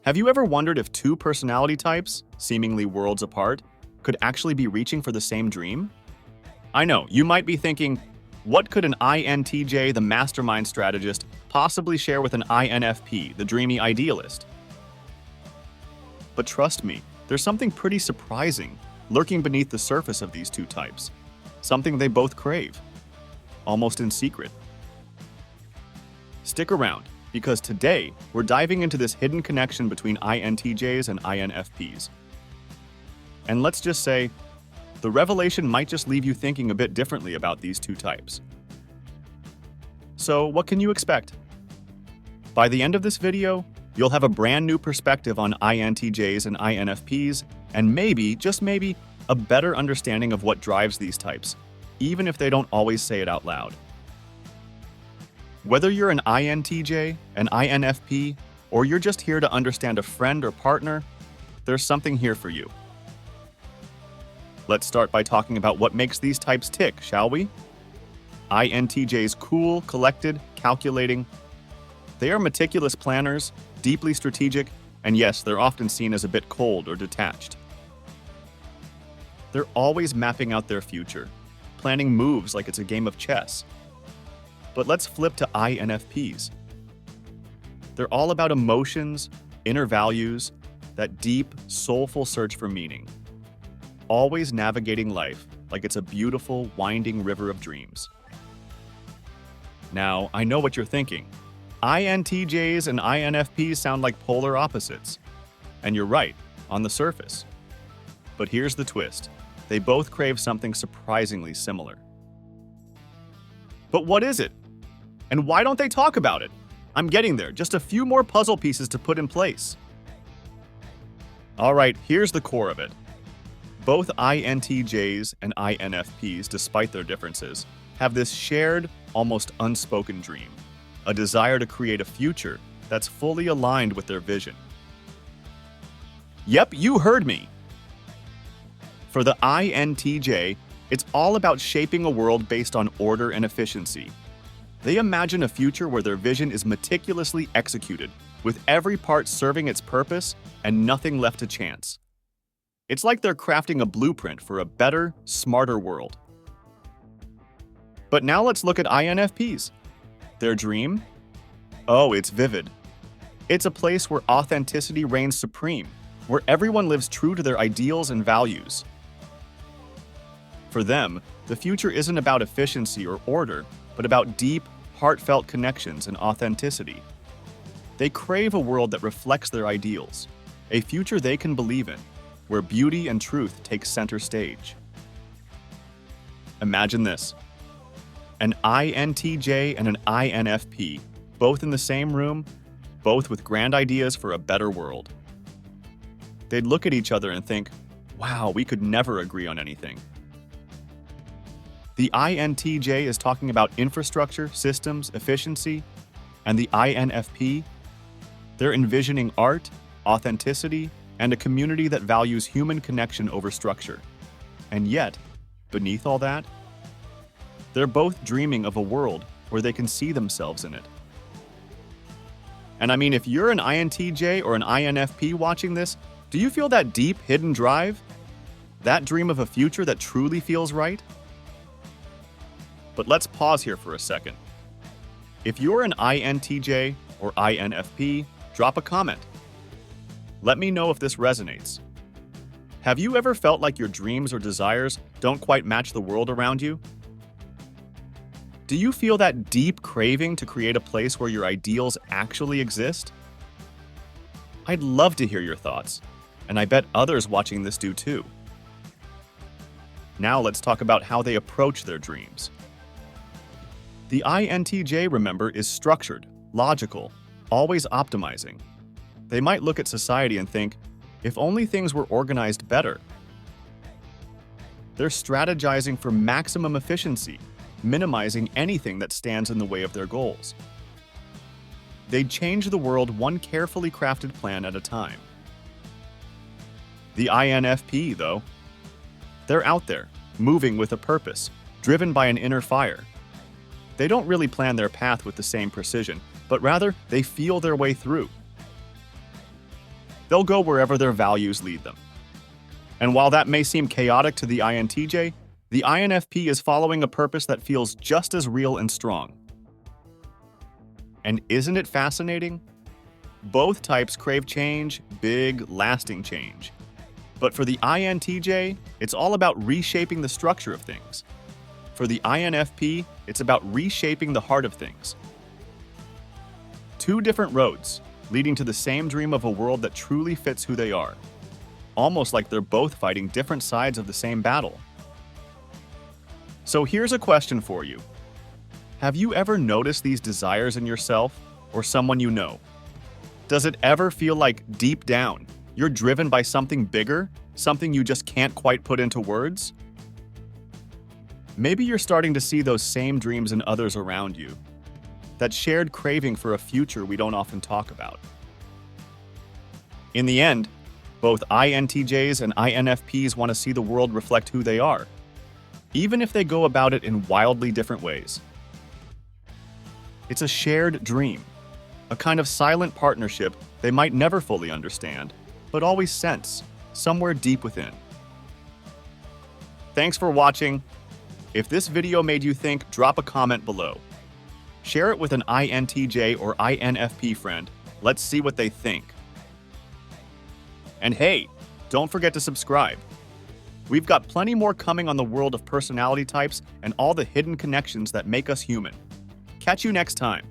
Have you ever wondered if two personality types, seemingly worlds apart, could actually be reaching for the same dream? I know, you might be thinking, what could an INTJ, the mastermind strategist, possibly share with an INFP, the dreamy idealist? But trust me, there's something pretty surprising lurking beneath the surface of these two types. Something they both crave, almost in secret. Stick around, because today we're diving into this hidden connection between INTJs and INFPs. And let's just say, the revelation might just leave you thinking a bit differently about these two types. So, what can you expect? By the end of this video, you'll have a brand new perspective on INTJs and INFPs, and maybe, just maybe, a better understanding of what drives these types, even if they don't always say it out loud. Whether you're an INTJ, an INFP, or you're just here to understand a friend or partner, there's something here for you. Let's start by talking about what makes these types tick, shall we? INTJs cool, collected, calculating. They are meticulous planners, deeply strategic, and yes, they're often seen as a bit cold or detached. They're always mapping out their future, planning moves like it's a game of chess. But let's flip to INFPs. They're all about emotions, inner values, that deep, soulful search for meaning. Always navigating life like it's a beautiful, winding river of dreams. Now, I know what you're thinking. INTJs and INFPs sound like polar opposites. And you're right, on the surface. But here's the twist. They both crave something surprisingly similar. But what is it? And why don't they talk about it? I'm getting there, just a few more puzzle pieces to put in place. All right, here's the core of it. Both INTJs and INFPs, despite their differences, have this shared, almost unspoken dream, a desire to create a future that's fully aligned with their vision. Yep, you heard me. For the INTJ, it's all about shaping a world based on order and efficiency. They imagine a future where their vision is meticulously executed, with every part serving its purpose and nothing left to chance. It's like they're crafting a blueprint for a better, smarter world. But now let's look at INFPs. Their dream? Oh, it's vivid. It's a place where authenticity reigns supreme, where everyone lives true to their ideals and values. For them, the future isn't about efficiency or order, but about deep, heartfelt connections and authenticity. They crave a world that reflects their ideals, a future they can believe in, where beauty and truth take center stage. Imagine this. An INTJ and an INFP, both in the same room, both with grand ideas for a better world. They'd look at each other and think, wow, we could never agree on anything. The INTJ is talking about infrastructure, systems, efficiency, and the INFP, they're envisioning art, authenticity, and a community that values human connection over structure. And yet, beneath all that, they're both dreaming of a world where they can see themselves in it. And I mean, if you're an INTJ or an INFP watching this, do you feel that deep, hidden drive? That dream of a future that truly feels right? But let's pause here for a second. If you're an INTJ or INFP, drop a comment. Let me know if this resonates. Have you ever felt like your dreams or desires don't quite match the world around you? Do you feel that deep craving to create a place where your ideals actually exist? I'd love to hear your thoughts, and I bet others watching this do too. Now let's talk about how they approach their dreams. The INTJ, remember, is structured, logical, always optimizing. They might look at society and think, if only things were organized better. They're strategizing for maximum efficiency, minimizing anything that stands in the way of their goals. They'd change the world one carefully crafted plan at a time. The INFP, though, they're out there, moving with a purpose, driven by an inner fire. They don't really plan their path with the same precision, but rather they feel their way through. They'll go wherever their values lead them. And while that may seem chaotic to the INTJ, the INFP is following a purpose that feels just as real and strong. And isn't it fascinating? Both types crave change, big, lasting change. But for the INTJ, it's all about reshaping the structure of things. For the INFP, it's about reshaping the heart of things. Two different roads, leading to the same dream of a world that truly fits who they are. Almost like they're both fighting different sides of the same battle. So here's a question for you. Have you ever noticed these desires in yourself or someone you know? Does it ever feel like deep down, you're driven by something bigger, something you just can't quite put into words? Maybe you're starting to see those same dreams in others around you. That shared craving for a future we don't often talk about. In the end, both INTJs and INFPs want to see the world reflect who they are, even if they go about it in wildly different ways. It's a shared dream, a kind of silent partnership they might never fully understand, but always sense, somewhere deep within. Thanks for watching. If this video made you think, drop a comment below. Share it with an INTJ or INFP friend. Let's see what they think. And hey, don't forget to subscribe. We've got plenty more coming on the world of personality types and all the hidden connections that make us human. Catch you next time.